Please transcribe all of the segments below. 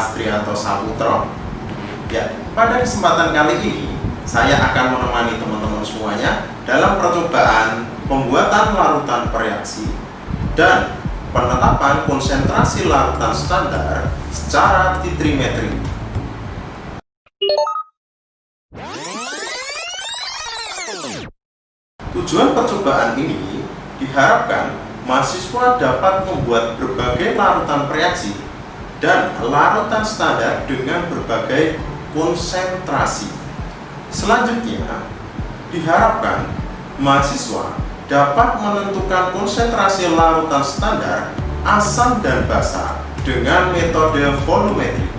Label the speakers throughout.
Speaker 1: Astrianto Saputro. Ya, pada kesempatan kali ini saya akan menemani teman-teman semuanya dalam percobaan pembuatan larutan bereaksi dan penetapan konsentrasi larutan standar secara titrimetri. Tujuan percobaan ini diharapkan mahasiswa dapat membuat berbagai larutan bereaksi dan larutan standar dengan berbagai konsentrasi. Selanjutnya, diharapkan mahasiswa dapat menentukan konsentrasi larutan standar asam dan basa dengan metode volumetri.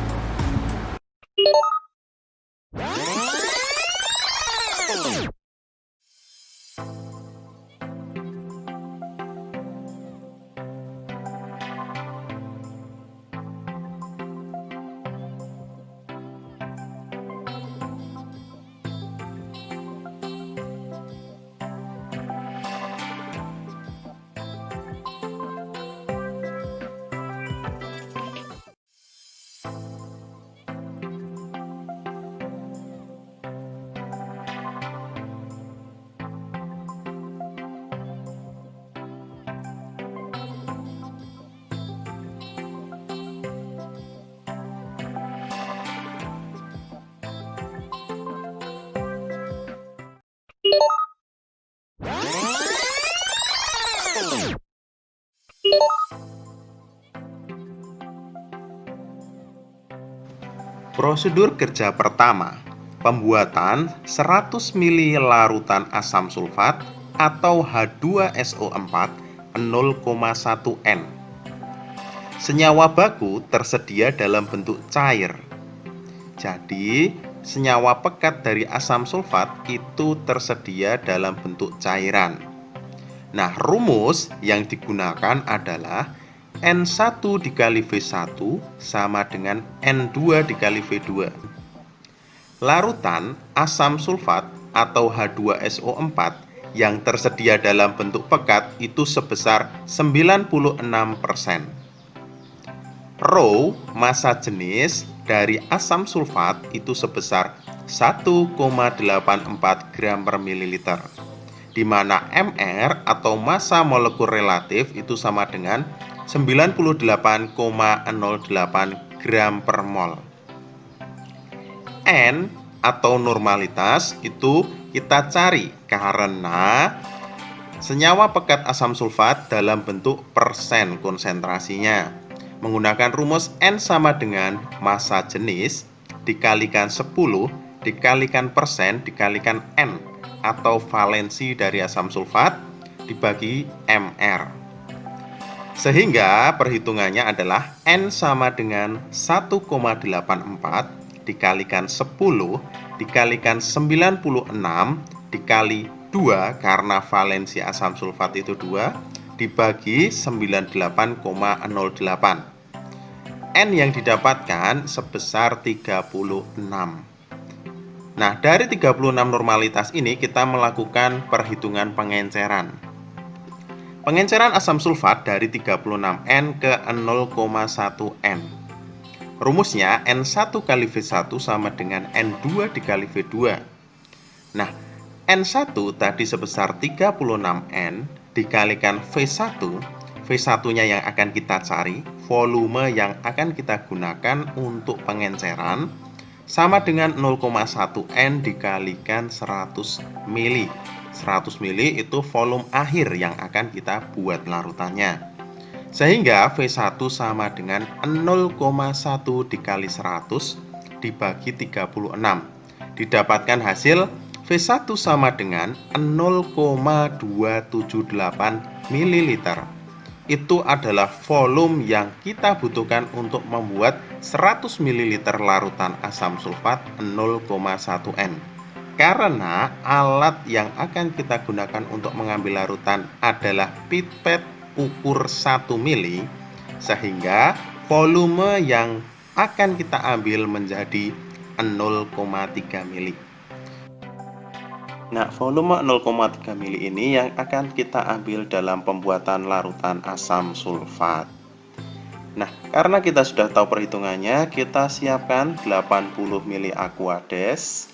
Speaker 1: Prosedur kerja pertama, pembuatan 100 ml larutan asam sulfat atau H2SO4 0,1 N. Senyawa baku tersedia dalam bentuk cair. Jadi, senyawa pekat dari asam sulfat itu tersedia dalam bentuk cairan. Nah, rumus yang digunakan adalah N1 dikali V1 sama dengan N2 dikali V2. Larutan asam sulfat atau H2SO4 yang tersedia dalam bentuk pekat itu sebesar 96%. Rho massa jenis dari asam sulfat itu sebesar 1,84 gram per mililiter, di mana Mr atau massa molekul relatif itu sama dengan 98,08 gram per mol. N atau normalitas itu kita cari karena senyawa pekat asam sulfat dalam bentuk persen konsentrasinya. Menggunakan rumus N sama dengan massa jenis dikalikan 10 dikalikan persen dikalikan N atau valensi dari asam sulfat dibagi Mr. Sehingga perhitungannya adalah N sama dengan 1,84 dikalikan 10 dikalikan 96 dikali 2 karena valensi asam sulfat itu 2 dibagi 98,08. N yang didapatkan sebesar 36. Nah, dari 36 normalitas ini kita melakukan perhitungan pengenceran. Pengenceran asam sulfat dari 36N ke 0,1N. Rumusnya N1 kali V1 sama dengan N2 dikali V2. Nah, N1 tadi sebesar 36N dikalikan V1. V1-nya yang akan kita cari, volume yang akan kita gunakan untuk pengenceran sama dengan 0,1N dikalikan 100 ml. 100 ml itu volume akhir yang akan kita buat larutannya. Sehingga V1 sama dengan 0,1 dikali 100 dibagi 36. Didapatkan hasil V1 sama dengan 0,278 ml. Itu adalah volume yang kita butuhkan untuk membuat 100 ml larutan asam sulfat 0,1N. Karena alat yang akan kita gunakan untuk mengambil larutan adalah pipet ukur 1 mili, sehingga volume yang akan kita ambil menjadi 0,3 mili. Nah, volume 0,3 mili ini yang akan kita ambil dalam pembuatan larutan asam sulfat. Nah, karena kita sudah tahu perhitungannya, kita siapkan 80 ml Aquades.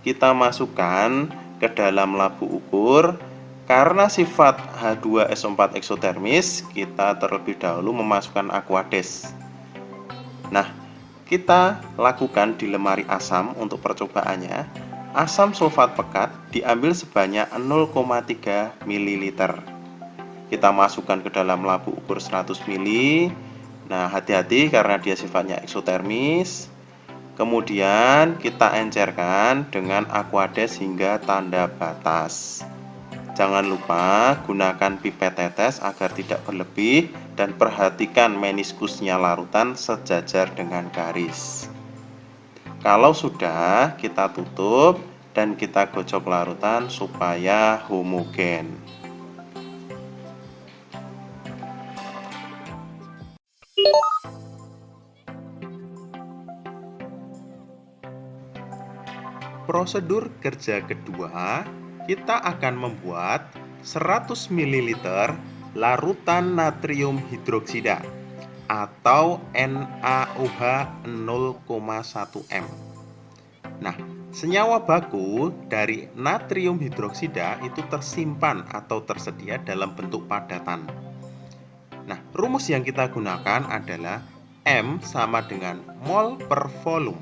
Speaker 1: Kita masukkan ke dalam labu ukur. Karena sifat H2SO4 eksotermis, kita terlebih dahulu memasukkan Aquades. Nah, kita lakukan di lemari asam untuk percobaannya. Asam sulfat pekat diambil sebanyak 0,3 ml. Kita masukkan ke dalam labu ukur 100 ml. Nah, hati-hati karena dia sifatnya eksotermis. Kemudian kita encerkan dengan Aquades hingga tanda batas. Jangan lupa gunakan pipet tetes agar tidak berlebih dan perhatikan meniskusnya larutan sejajar dengan garis. Kalau sudah, kita tutup dan kita gocok larutan supaya homogen. Prosedur kerja kedua, kita akan membuat 100 ml larutan natrium hidroksida atau NaOH 0,1 m. Nah, senyawa baku dari natrium hidroksida itu tersimpan atau tersedia dalam bentuk padatan. Nah, rumus yang kita gunakan adalah M sama dengan mol per volume.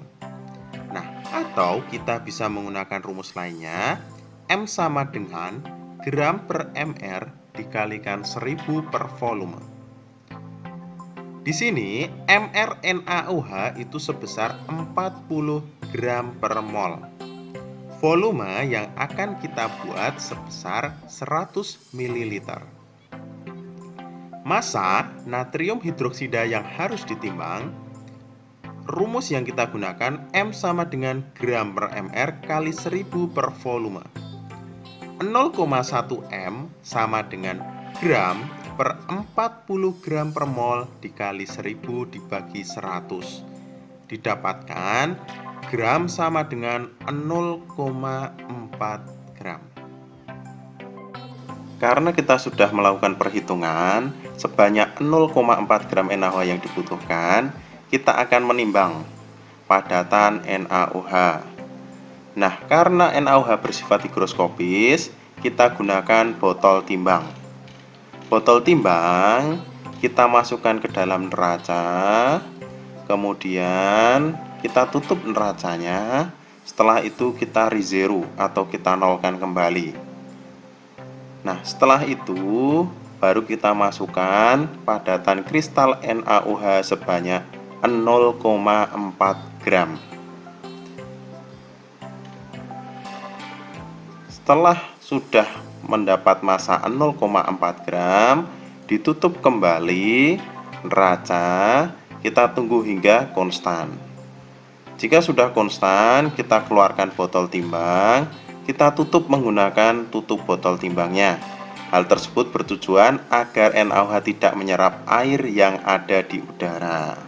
Speaker 1: Nah, atau kita bisa menggunakan rumus lainnya, M sama dengan gram per mr dikalikan 1000 per volume. Di sini mRNaOH itu sebesar 40 gram per mol. Volume yang akan kita buat sebesar 100 ml. Massa natrium hidroksida yang harus ditimbang, rumus yang kita gunakan M sama dengan gram per mr kali 1000 per volume. 0,1 M sama dengan gram per 40 gram per mol dikali 1000 dibagi 100. Didapatkan gram sama dengan 0,4 gram. Karena kita sudah melakukan perhitungan sebanyak 0,4 gram NaOH yang dibutuhkan, kita akan menimbang padatan NaOH. Nah, karena NaOH bersifat higroskopis, kita gunakan botol timbang. Botol timbang kita masukkan ke dalam neraca, kemudian kita tutup neracanya. Setelah itu kita rezero atau kita nolkan kembali. Nah, setelah itu baru kita masukkan padatan kristal NaOH sebanyak 0,4 gram. Setelah sudah mendapat massa 0,4 gram, ditutup kembali neraca, kita tunggu hingga konstan. Jika sudah konstan, kita keluarkan botol timbang. Kita tutup menggunakan tutup botol timbangnya. Hal tersebut bertujuan agar NaOH tidak menyerap air yang ada di udara.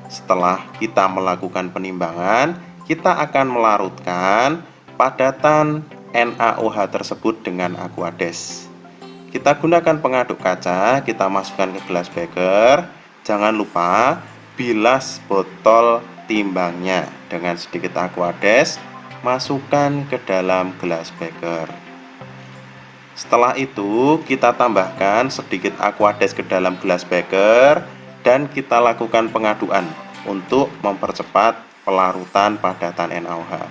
Speaker 1: Setelah kita melakukan penimbangan, kita akan melarutkan padatan NaOH tersebut dengan Aquades. Kita gunakan pengaduk kaca, kita masukkan ke gelas beker. Jangan lupa bilas botol timbangnya dengan sedikit Aquades. Masukkan ke dalam gelas beker. Setelah itu kita tambahkan sedikit Aquades ke dalam gelas beker dan kita lakukan pengaduan untuk mempercepat pelarutan padatan NaOH.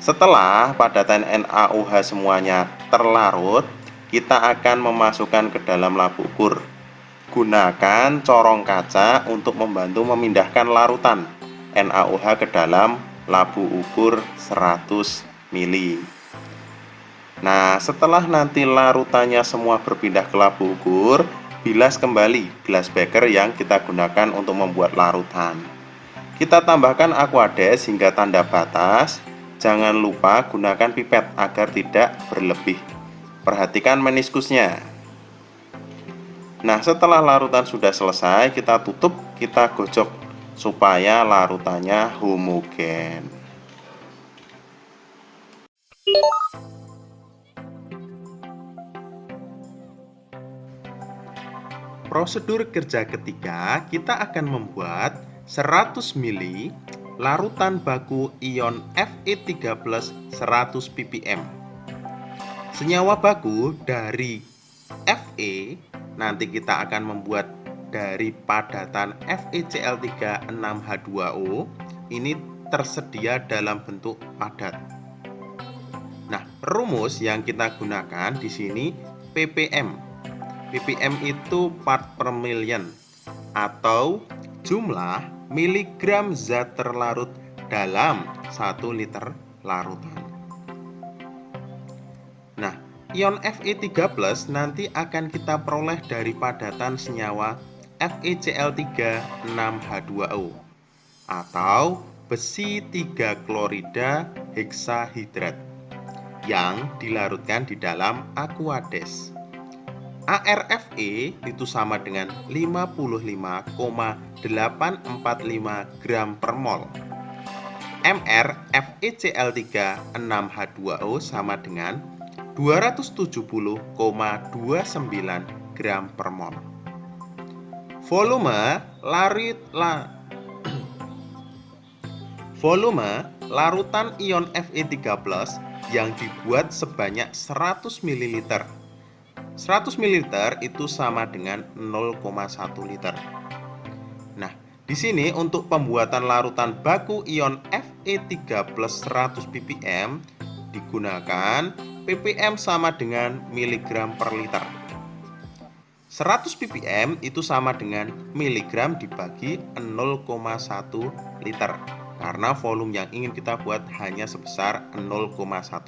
Speaker 1: Setelah padatan NaOH semuanya terlarut, kita akan memasukkan ke dalam labu ukur. Gunakan corong kaca untuk membantu memindahkan larutan NaOH ke dalam labu ukur 100 ml. Nah, setelah nanti larutannya semua berpindah ke labu ukur, bilas kembali gelas beker yang kita gunakan untuk membuat larutan. Kita tambahkan Aquades hingga tanda batas. Jangan lupa gunakan pipet agar tidak berlebih. Perhatikan meniskusnya. Nah, setelah larutan sudah selesai, kita tutup, kita gocok supaya larutannya homogen. prosedur kerja ketiga, kita akan membuat 100 ml larutan baku ion Fe3+ 100 ppm. Senyawa baku dari Fe nanti kita akan membuat dari padatan FeCl3 6H2O. Ini tersedia dalam bentuk padat. Nah, rumus yang kita gunakan di sini ppm. ppm itu part per million atau jumlah miligram zat terlarut dalam 1 liter larutan. Nah, ion Fe3+ nanti akan kita peroleh dari padatan senyawa FeCl3 6H2O atau besi 3 klorida heksahidrat yang dilarutkan di dalam Aquades. ArFe itu sama dengan 55,845 gram per mol. MrFeCl3 6H2O sama dengan 270,29 gram per mol. Volume larutan ion Fe3+ yang dibuat sebanyak 100 ml. 100 ml itu sama dengan 0,1 liter. Nah, di sini untuk pembuatan larutan baku ion Fe3+ 100 ppm digunakan ppm sama dengan miligram per liter. 100 ppm itu sama dengan miligram dibagi 0,1 liter. Karena volume yang ingin kita buat hanya sebesar 0,1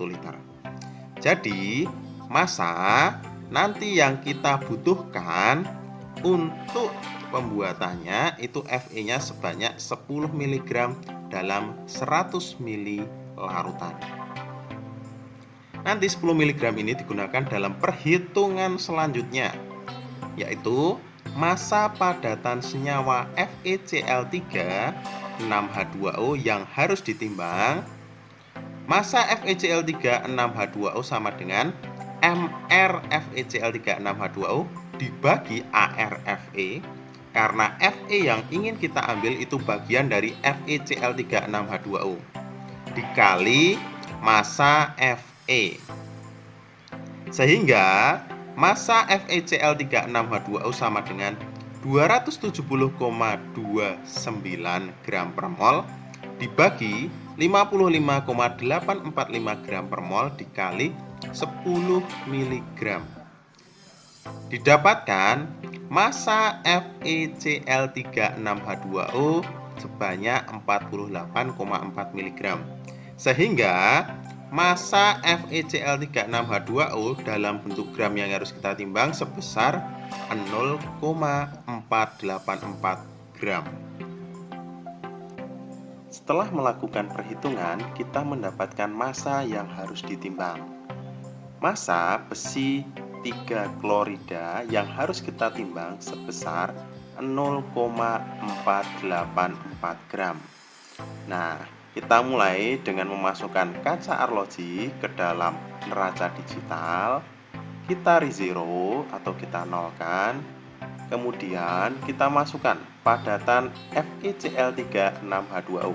Speaker 1: liter. Jadi, massa nanti yang kita butuhkan untuk pembuatannya itu Fe-nya sebanyak 10 mg dalam 100 ml larutan. Nanti 10 mg ini digunakan dalam perhitungan selanjutnya, yaitu massa padatan senyawa FeCl3 6H2O yang harus ditimbang. Massa FeCl3 6H2O sama dengan MrFeCl3 6H2O dibagi ArFe, karena Fe yang ingin kita ambil itu bagian dari FeCl3 6H2O dikali massa Fe, sehingga massa FeCl3 6H2O sama dengan 270,29 gram per mol dibagi 55,845 gram per mol dikali 10 mg. Didapatkan massa FeCl3 6H2O sebanyak 48,4 mg. Sehingga massa FeCl3 6H2O dalam bentuk gram yang harus kita timbang sebesar 0,484 gram. Setelah melakukan perhitungan, kita mendapatkan massa yang harus ditimbang. Massa besi 3 klorida yang harus kita timbang sebesar 0,484 gram. Nah, kita mulai dengan memasukkan kaca arloji ke dalam neraca digital. Kita rezero atau kita nolkan. Kemudian kita masukkan padatan FeCl3 6H2O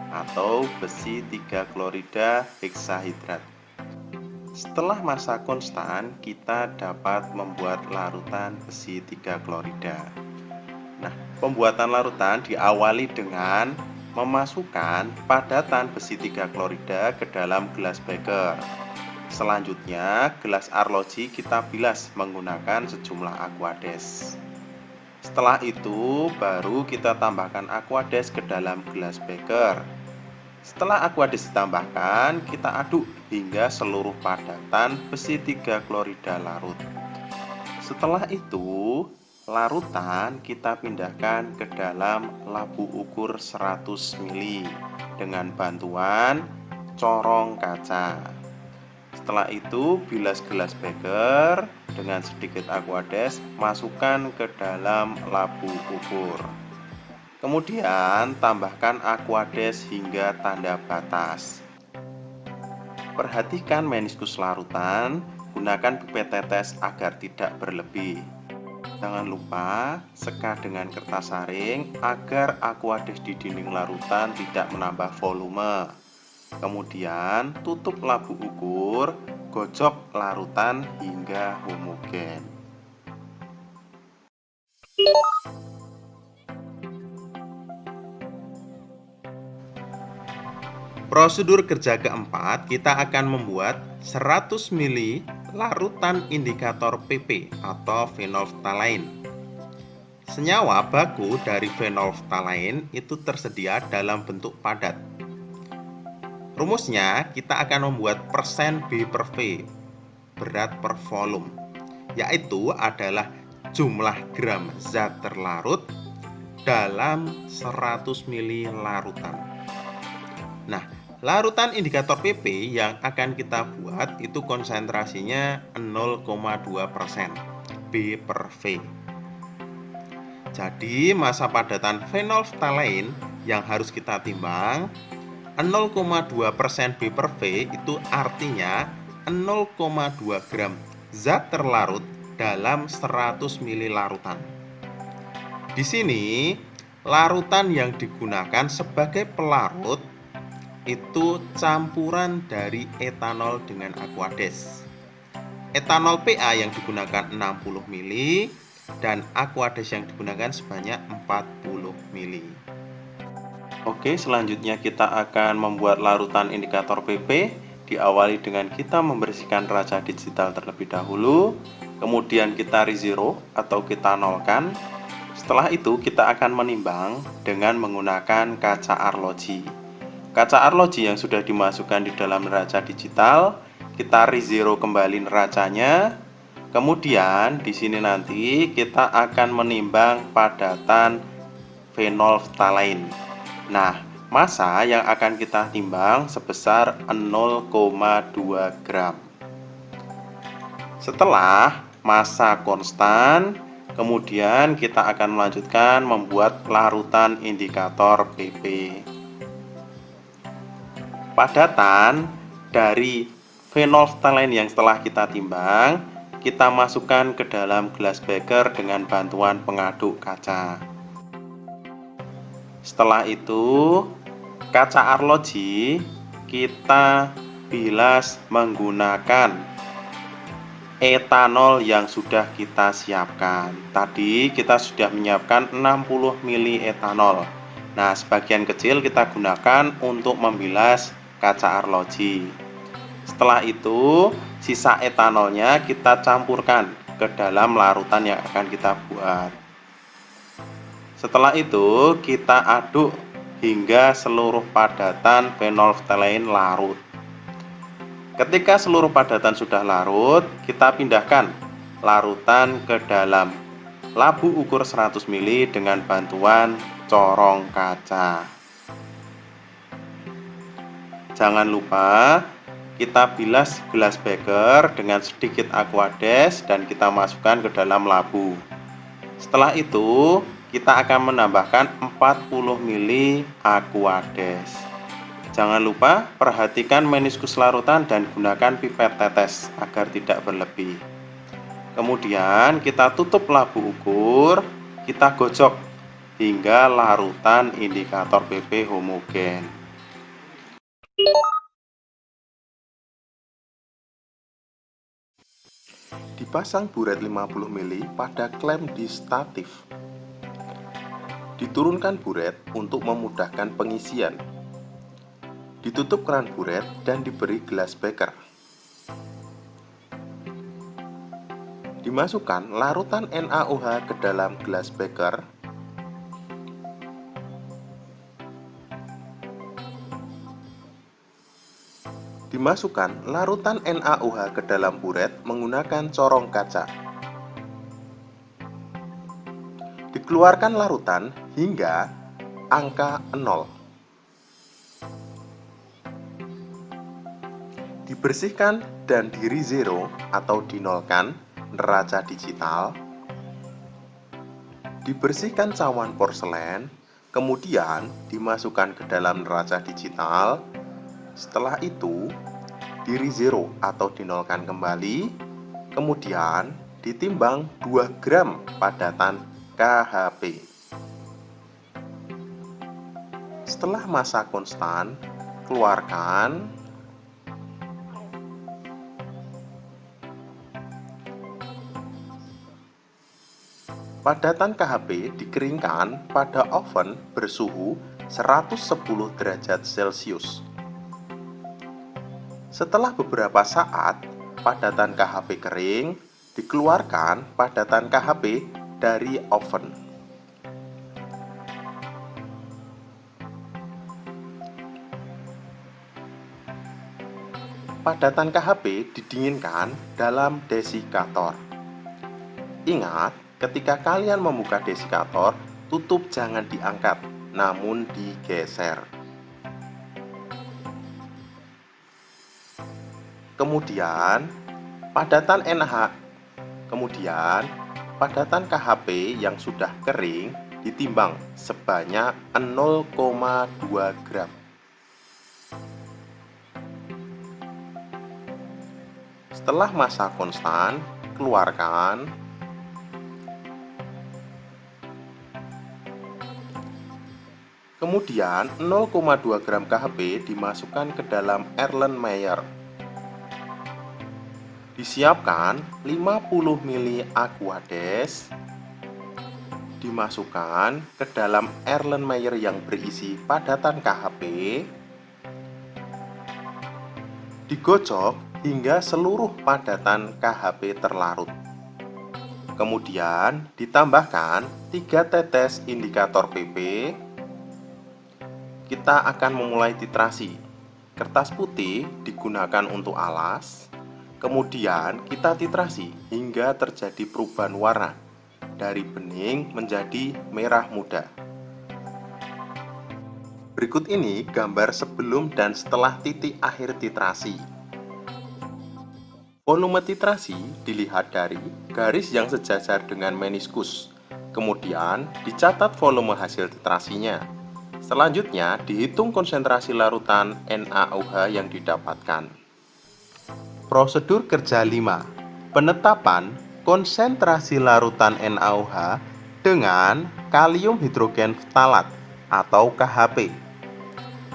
Speaker 1: atau besi 3 klorida heksahidrat. Setelah massa konstan, kita dapat membuat larutan besi 3 klorida. Nah, pembuatan larutan diawali dengan memasukkan padatan besi 3 klorida ke dalam gelas beker. Selanjutnya, gelas arloji kita bilas menggunakan sejumlah Aquades. Setelah itu, baru kita tambahkan Aquades ke dalam gelas beker. Setelah Aquades ditambahkan, kita aduk hingga seluruh padatan besi 3 klorida larut. Setelah itu, larutan kita pindahkan ke dalam labu ukur 100 ml dengan bantuan corong kaca. Setelah itu, bilas gelas beker dengan sedikit Aquades, masukkan ke dalam labu ukur. Kemudian, tambahkan Aquades hingga tanda batas. Perhatikan meniskus larutan, gunakan pipet tetes agar tidak berlebih. Jangan lupa seka dengan kertas saring agar aquades di dinding larutan tidak menambah volume. Kemudian tutup labu ukur, gocok larutan hingga homogen. Prosedur kerja keempat, kita akan membuat 100 ml larutan indikator PP atau phenolphthalein. Senyawa baku dari phenolphthalein itu tersedia dalam bentuk padat. Rumusnya, kita akan membuat persen B per V, berat per volume, yaitu adalah jumlah gram zat terlarut dalam 100 ml larutan. Nah, larutan indikator PP yang akan kita buat itu konsentrasinya 0,2% B per V. Jadi massa padatan phenolphthalein yang harus kita timbang 0,2% B per V itu artinya 0,2 gram zat terlarut dalam 100 ml larutan. Di sini larutan yang digunakan sebagai pelarut itu campuran dari etanol dengan aquades. Etanol PA yang digunakan 60 ml dan aquades yang digunakan sebanyak 40 ml. Oke, selanjutnya kita akan membuat larutan indikator PP. Diawali dengan kita membersihkan raca digital terlebih dahulu, kemudian kita rezero atau kita nolkan. Setelah itu kita akan menimbang dengan menggunakan kaca arloji. Kaca arloji yang sudah dimasukkan di dalam neraca digital, kita rezero kembali neracanya. Kemudian di sini nanti kita akan menimbang padatan phenolphthalein. Nah, massa yang akan kita timbang sebesar 0,2 gram. Setelah massa konstan, kemudian kita akan melanjutkan membuat larutan indikator PP. Padatan dari phenolphthalein yang setelah kita timbang, kita masukkan ke dalam gelas beker dengan bantuan pengaduk kaca. Setelah itu, kaca arloji kita bilas menggunakan etanol yang sudah kita siapkan. Tadi kita sudah menyiapkan 60 ml etanol. Nah, sebagian kecil kita gunakan untuk membilas kaca arloji. Setelah itu, sisa etanolnya kita campurkan ke dalam larutan yang akan kita buat. Setelah itu, kita aduk hingga seluruh padatan phenolphthalein larut. Ketika seluruh padatan sudah larut, kita pindahkan larutan ke dalam labu ukur 100 ml dengan bantuan corong kaca. Jangan lupa kita bilas gelas beker dengan sedikit aquades dan kita masukkan ke dalam labu. Setelah itu, kita akan menambahkan 40 ml aquades. Jangan lupa perhatikan meniskus larutan dan gunakan pipet tetes agar tidak berlebih. Kemudian kita tutup labu ukur, kita gocok hingga larutan indikator PP homogen. Dipasang buret 50 ml pada klem di statif. Diturunkan buret untuk memudahkan pengisian. Ditutup keran buret dan diberi gelas beker. Dimasukkan larutan NaOH ke dalam gelas beker. Dimasukkan larutan NaOH ke dalam buret menggunakan corong kaca. Dikeluarkan larutan hingga angka 0. Dibersihkan dan di rezero atau dinolkan neraca digital. Dibersihkan cawan porselen, kemudian dimasukkan ke dalam neraca digital. Setelah itu, di rezero atau dinolkan kembali, kemudian ditimbang 2 gram padatan KHP. Setelah massa konstan, keluarkan padatan KHP dikeringkan pada oven bersuhu 110 derajat Celcius. Setelah beberapa saat, padatan KHP kering, dikeluarkan padatan KHP dari oven. Padatan KHP didinginkan dalam desikator. Ingat, ketika kalian membuka desikator, tutup jangan diangkat, namun digeser. Kemudian, padatan KHP yang sudah kering ditimbang sebanyak 0,2 gram. Setelah massa konstan, keluarkan kemudian 0,2 gram KHP dimasukkan ke dalam Erlenmeyer. Disiapkan 50 ml Aquades, dimasukkan ke dalam Erlenmeyer yang berisi padatan KHP, digocok hingga seluruh padatan KHP terlarut. Kemudian ditambahkan 3 tetes indikator PP. Kita akan memulai titrasi. Kertas putih digunakan untuk alas. Kemudian kita titrasi hingga terjadi perubahan warna dari bening menjadi merah muda. Berikut ini gambar sebelum dan setelah titik akhir titrasi. Volume titrasi dilihat dari garis yang sejajar dengan meniskus. Kemudian dicatat volume hasil titrasinya. Selanjutnya dihitung konsentrasi larutan NaOH yang didapatkan. Prosedur kerja 5. Penetapan konsentrasi larutan NaOH dengan kalium hidrogen ftalat atau KHP.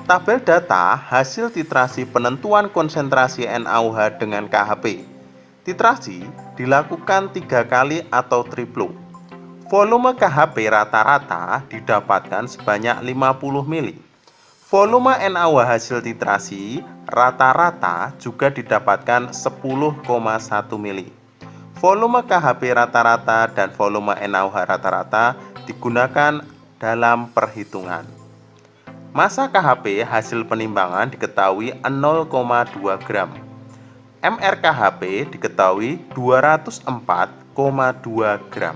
Speaker 1: Tabel data hasil titrasi penentuan konsentrasi NaOH dengan KHP. Titrasi dilakukan 3 kali atau triplo. Volume KHP rata-rata didapatkan sebanyak 50 ml. Volume NaOH hasil titrasi rata-rata juga didapatkan 10,1 ml. Volume KHP rata-rata dan volume NaOH rata-rata digunakan dalam perhitungan. Massa KHP hasil penimbangan diketahui 0,2 gram. MR KHP diketahui 204,2 gram.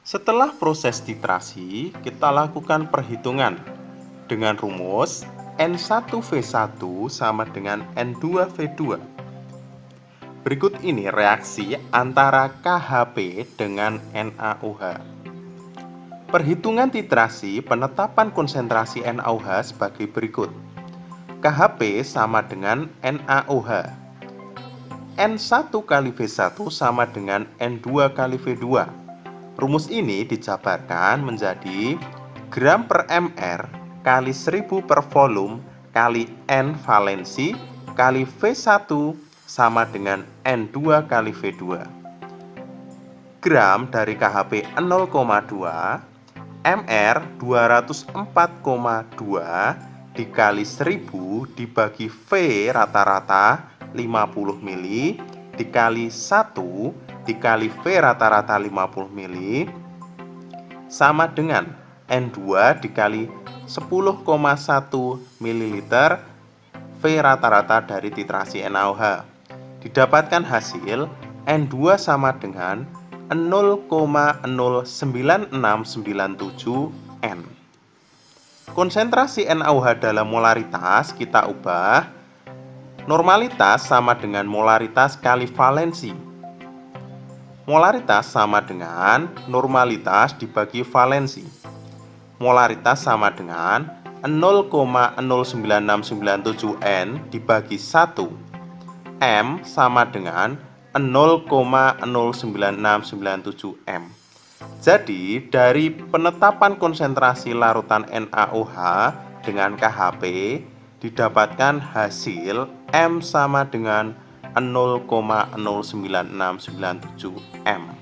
Speaker 1: Setelah proses titrasi, kita lakukan perhitungan dengan rumus N1V1 sama dengan N2V2. Berikut ini reaksi antara KHP dengan NaOH. Perhitungan titrasi penetapan konsentrasi NaOH sebagai berikut. KHP sama dengan NaOH. N1 kali V1 sama dengan N2 kali V2. Rumus ini dijabarkan menjadi gram per mR kali 1000 per volume kali N valensi kali V1 sama dengan N2 kali V2. Gram dari KHP 0,2, MR 204,2 dikali 1000 dibagi V rata-rata 50 ml dikali 1 dikali V rata-rata 50 ml sama dengan N2 dikali 10,1 ml V rata-rata dari titrasi NaOH. Didapatkan hasil N2 sama dengan 0,09697 N. Konsentrasi NaOH dalam molaritas kita ubah. Normalitas sama dengan molaritas kali valensi. Molaritas sama dengan normalitas dibagi valensi. Molaritas sama dengan 0,09697 N dibagi 1. M sama dengan 0,09697 M. Jadi, dari penetapan konsentrasi larutan NaOH dengan KHP didapatkan hasil M sama dengan 0,09697 M.